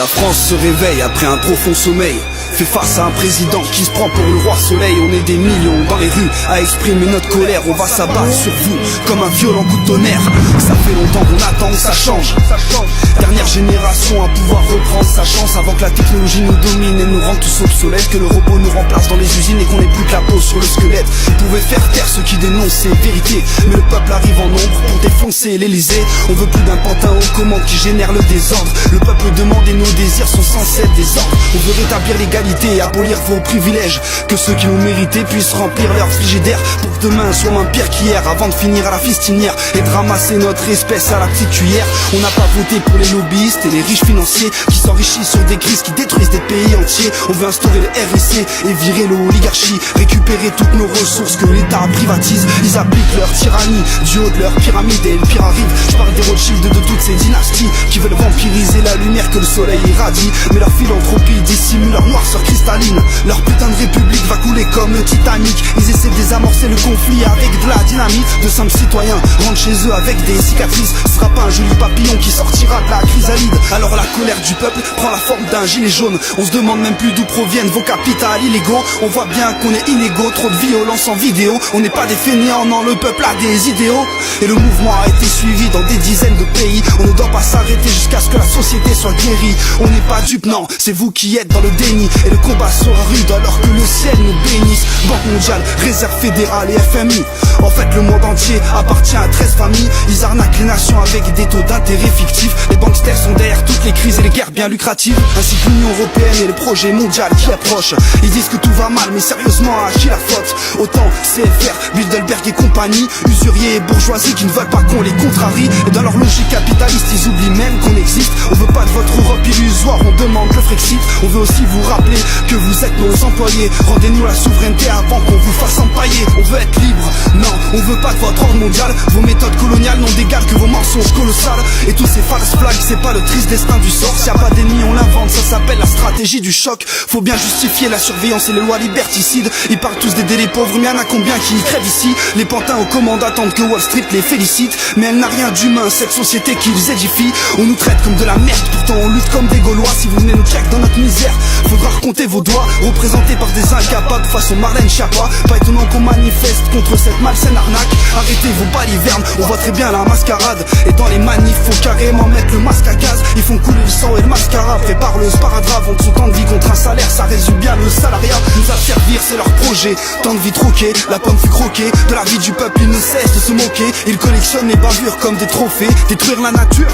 La France se réveille après un profond sommeil, fait face à un président qui se prend pour le roi soleil. On est des millions dans les rues à exprimer notre colère. On va s'abattre sur vous comme un violent coup de tonnerre. Ça fait longtemps qu'on attend que ça change. Dernière génération à pouvoir reprendre sa chance avant que la technologie nous domine et nous rende tous obsolètes, que le robot nous remplace dans les usines et qu'on n'ait plus que la peau sur le squelette. Vous pouvez faire taire ceux qui dénoncent ces vérités, mais le peuple arrive en nombre pour défoncer l'Elysée. On veut plus d'un pantin aux commandes qui génère le désordre. Le peuple demande et nos désirs sont censés être des ordres. On veut rétablir l'égalité et abolir vos privilèges, que ceux qui l'ont mérité puissent remplir leur frigidaire, pour que demain soit moins pire qu'hier, avant de finir à la fistinière et de ramasser notre espèce à la petite cuillère. On n'a pas voté pour les lobbyistes et les riches financiers qui s'enrichissent sur des crises qui détruisent des pays entiers. On veut instaurer le RIC et virer l'oligarchie, récupérer toutes nos ressources que l'État privatise. Ils appliquent leur tyrannie du haut de leur pyramide et le pire arrive. Je parle des Rothschild, de toutes ces dynasties qui veulent vampiriser la lumière que le soleil irradie. Mais leur philanthropie dissimule leur noirceur cristalline. Leur putain de république va couler comme le Titanic. Ils essaient de désamorcer le conflit avec de la dynamite. De simples citoyens rentrent chez eux avec des cicatrices. Ce sera pas un joli papillon qui sortira de la chrysalide. Alors la colère du peuple prend la forme d'un gilet jaune. On se demande même plus d'où proviennent vos capitales illégaux. On voit bien qu'on est inégaux, trop de violence en vidéo. On n'est pas des fainéants, non, le peuple a des idéaux. Et le mouvement a été suivi dans des dizaines de pays. On ne doit pas s'arrêter jusqu'à ce que la société soit guérie. On n'est pas dupes, non, c'est vous qui êtes dans le déni. Et le combat sera rude alors que le ciel nous bénisse. Banque mondiale, réserve fédérale et FMI. En fait le monde entier appartient à 13 familles. Ils arnaquent les nations avec des taux d'intérêt fictifs. Les banksters sont derrière toutes les crises et les guerres bien lucratives, ainsi que l'Union Européenne et le projet mondial qui approche. Ils disent que tout va mal, mais sérieusement à qui la faute? Autant CFR, Bilderberg et compagnie, usuriers et bourgeoisie qui ne veulent pas qu'on les contrarie. Et dans leur logique capitaliste, ils oublient même qu'on existe. On veut pas de votre Europe illusoire, on demande le Frexit. On veut aussi vous rappeler que vous êtes nos employés. Rendez-nous la souveraineté avant qu'on vous fasse empailler. On veut être libre, non, on veut pas de votre ordre mondial. Vos méthodes coloniales n'ont d'égal que vos mensonges colossales. Et tous ces false flags, c'est pas le triste destin du sort. S'il y a pas d'ennemis, on l'invente, ça s'appelle la stratégie du choc. Faut bien justifier la surveillance et les lois liberticides. Ils parlent tous des délais pauvres, mais y'en a combien qui y crèvent ici? Les pantins aux commandes attendent que Wall Street les félicite. Mais elle n'a rien d'humain, cette société qu'ils édifient. On nous traite comme de la merde, pourtant on lutte comme des Gaulois. Si vous venez nous check dans notre misère, faudra recompter vos doigts. Représentés par des incapables façon Marlène Schiappa. Pas étonnant qu'on manifeste contre cette malsaine arnaque. Arrêtez vos balivernes, on voit très bien la mascarade. Et dans les manifs, faut carrément mettre le masque à gaz. Ils font couler le sang et le mascara. Prépare le sparadrap, vendent son temps de vie contre un salaire. Ça résume bien le salariat. Nous asservir, c'est leur projet. Temps de vie troqué, la pomme fut croquée. De la vie du peuple, ils ne cessent de se moquer. Ils collectionnent les bavures comme des trophées. Détruire la nature,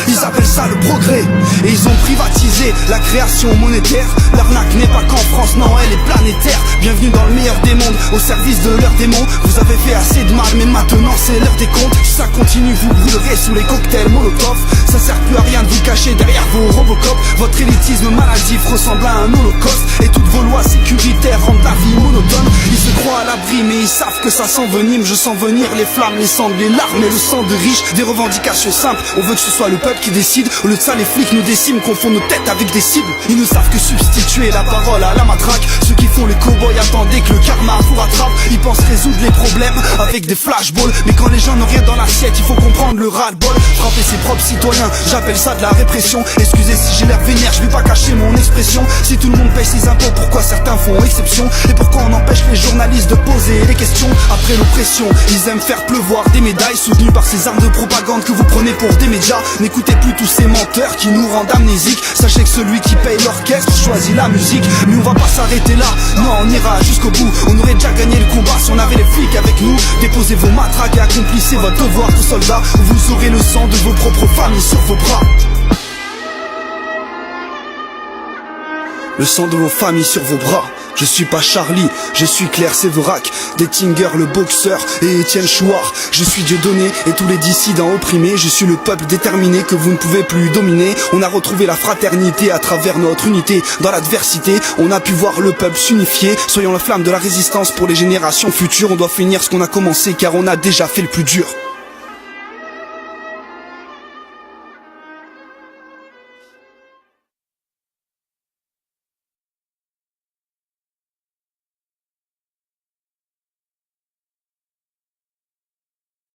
ils appellent ça le progrès. Et ils ont privatisé la création monétaire. L'arnaque n'est pas qu'en France, non, elle est planétaire. Bienvenue dans le meilleur des mondes, au service de leurs démons. Vous avez fait assez de mal, mais maintenant c'est l'heure des comptes. Si ça continue, vous brûlerez sous les cocktails Molotov. Ça sert plus à rien de vous cacher derrière vos Robocop. Votre élitisme maladif ressemble à un holocauste. Et toutes vos lois sécuritaires rendent la vie monotone. Ils se croient à l'abri, mais ils savent que ça s'envenime. Je sens venir les flammes, les cendres, les larmes et le sang de riches. Des revendications simples, on veut que ce soit le peuple qui décide. Au lieu de ça, les flics nous déciment, confondent nos têtes avec des cibles. Ils ne savent que substituer la parole à la matraque. Ceux qui font les cow-boys attendaient que le karma vous rattrape. Ils pensent résoudre les problèmes avec des flashballs. Mais quand les gens n'ont rien dans l'assiette, il faut comprendre le ras-le-bol. Frapper ses propres citoyens, j'appelle ça de la répression. Excusez si j'ai l'air vénère, je vais pas cacher mon expression. Si tout le monde paye ses impôts, pourquoi certains font exception? Et pourquoi on empêche les journalistes de poser les questions? Après l'oppression, ils aiment faire pleuvoir des médailles soutenues par ces armes de propagande que vous prenez pour des médias. N'écoutez plus tous ces menteurs qui nous rendent amnésiques. Sachez que celui qui paye l'orchestre choisit la musique. Mais on va pas s'arrêter là, non, on ira jusqu'au bout. On aurait déjà gagné le combat si on avait les flics avec nous. Déposez vos matraques et accomplissez votre devoir de soldat. Vous aurez le sang de vos propres familles sur vos bras. Le sang de vos familles sur vos bras. Je suis pas Charlie, je suis Claire Séverac, Dettinger le boxeur et Étienne Chouard. Je suis Dieudonné et tous les dissidents opprimés. Je suis le peuple déterminé que vous ne pouvez plus dominer. On a retrouvé la fraternité à travers notre unité. Dans l'adversité, on a pu voir le peuple s'unifier. Soyons la flamme de la résistance pour les générations futures. On doit finir ce qu'on a commencé car on a déjà fait le plus dur.